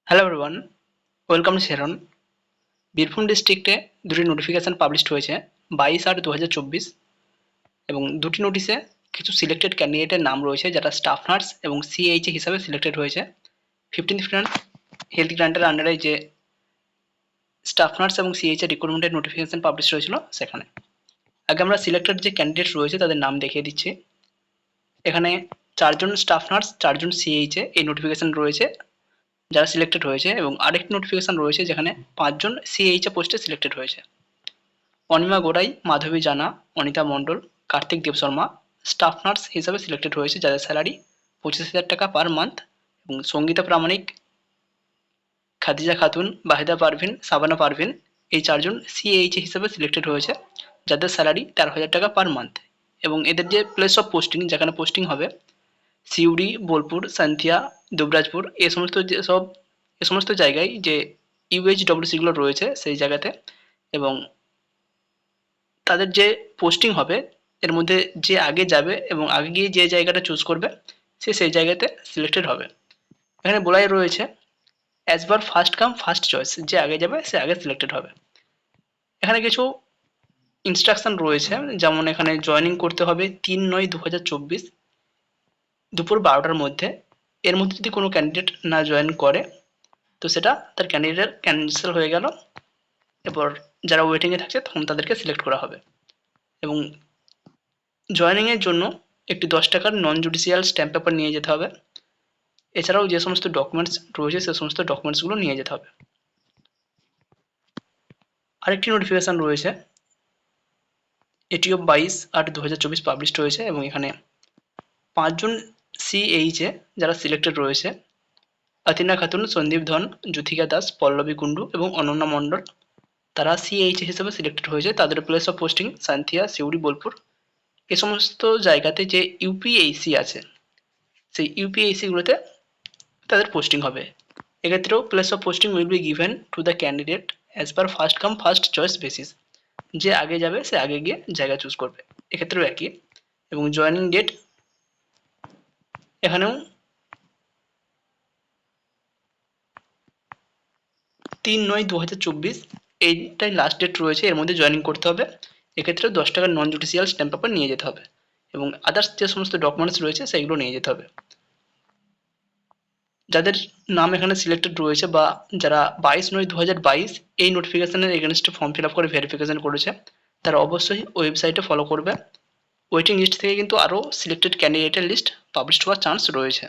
Hello everyone, welcome to Sharon. Birbhum ডিস্ট্রিক্টে দুটি notification published হয়েছে 22/8/2024 এবং দুটি নোটিশে কিছু সিলেক্টেড ক্যান্ডিডেটের নাম রয়েছে যারা স্টাফ নার্স এবং সিএইচএ হিসাবে সিলেক্টেড হয়েছে। 15th ফিনান্স হেলথ গ্রান্টের আন্ডারে যে স্টাফ নার্স এবং সিএইচএ রিক্রুটমেন্টের নোটিফিকেশান পাবলিশ হয়েছিল সেখানে। আগে আমরা সিলেক্টেড যে ক্যান্ডিডেট রয়েছে তাদের নাম দেখিয়ে দিচ্ছি। এখানে 4 জন স্টাফ নার্স, 4 জন সিএইচএ এই নোটিফিকেশান রয়েছে যারা সিলেক্টেড হয়েছে, এবং আরেকটি নোটিফিকেশান রয়েছে যেখানে 5 জন সিএইচএ পোস্টে সিলেক্টেড হয়েছে। অনিমা গোড়াই, মাধবী জানা, অনিতা মণ্ডল, কার্তিক দেব শর্মা স্টাফ নার্স হিসাবে সিলেক্টেড হয়েছে যাদের স্যালারি 25,000 টাকা পার মান্থ, এবং সঙ্গীতা প্রামাণিক, খাদিজা খাতুন, বাহিদা পারভিন, সাবানা পারভিন এই 4 জন সিএইচএ হিসাবে সিলেক্টেড হয়েছে যাদের স্যালারি 13,000 টাকা পার মান্থ, এবং এদের যে প্লেস অফ পোস্টিং যেখানে পোস্টিং হবে সিউড়ি, বোলপুর, সান্থিয়া, দুবরাজপুর এ সমস্ত জায়গায় যে ইউএইচডব্লিউসিগুলো রয়েছে সেই জায়গাতে, এবং তাদের যে পোস্টিং হবে এর মধ্যে যে আগে যাবে এবং আগে গিয়ে যে জায়গাটা চুজ করবে সে সেই জায়গাতে সিলেক্টেড হবে। এখানে বলাই রয়েছে as per first come first choice, যে আগে যাবে সে আগে সিলেক্টেড হবে। এখানে কিছু ইনস্ট্রাকশন রয়েছে, যেমন এখানে জয়েনিং করতে হবে 3/9/2024 দুপুর 12টার মধ্যে। এর মধ্যে যদি কোনো ক্যান্ডিডেট না জয়েন করে তো সেটা তার ক্যান্ডিডেট ক্যান্সেল হয়ে গেল, এরপর যারা ওয়েটিংয়ে থাকছে তখন তাদেরকে সিলেক্ট করা হবে। এবং জয়েনিংয়ের জন্য একটি 10 টাকার নন জুডিশিয়াল স্ট্যাম্প পেপার নিয়ে যেতে হবে। এছাড়াও যে সমস্ত ডকুমেন্টস রয়েছে সে সমস্ত ডকুমেন্টসগুলো নিয়ে যেতে হবে। আরেকটি নোটিফিকেশান রয়েছে, এটিও 22/8/2024 পাবলিশড হয়েছে, এবং এখানে 5 জন সিএইচএ যারা সিলেক্টেড রয়েছে আতিনা খাতুন, সন্দীপ ধন, যুথিকা দাস, পল্লবী কুণ্ডু এবং অনন্যা মণ্ডল তারা সিএইচএ হিসেবে সিলেক্টেড হয়েছে। তাদের place of posting Sainthia, Suri, Bolpur এ সমস্ত জায়গাতে যে ইউপিএইসি আছে সেই ইউপিএইসিগুলোতে তাদের পোস্টিং হবে। এক্ষেত্রেও place of posting will be given to the candidate as per first come first choice basis, যে আগে যাবে সে আগে গিয়ে জায়গা চুজ করবে। এক্ষেত্রেও একই। এবং জয়েনিং ডেট এখানেও 3/9/2024 এইটাই লাস্ট ডেট রয়েছে, এর মধ্যে জয়েনিং করতে হবে। এক্ষেত্রে 10 টাকার নন জুডিশিয়াল স্ট্যাম্প পেপার নিয়ে যেতে হবে, এবং আদার্স যে সমস্ত ডকুমেন্টস রয়েছে সেগুলো নিয়ে যেতে হবে। যাদের নাম এখানে সিলেক্টেড রয়েছে বা যারা 22/9/2022 এই নোটিফিকেশানের এগেনস্টে ফর্ম ফিল আপ করে ভেরিফিকেশান করেছে তারা অবশ্যই ওয়েবসাইটে ফলো করবে। ওয়েটিং লিস্ট থেকে কিন্তু আরও সিলেক্টেড ক্যান্ডিডেটের লিস্ট পাবলিশ হওয়ার চান্স রয়েছে।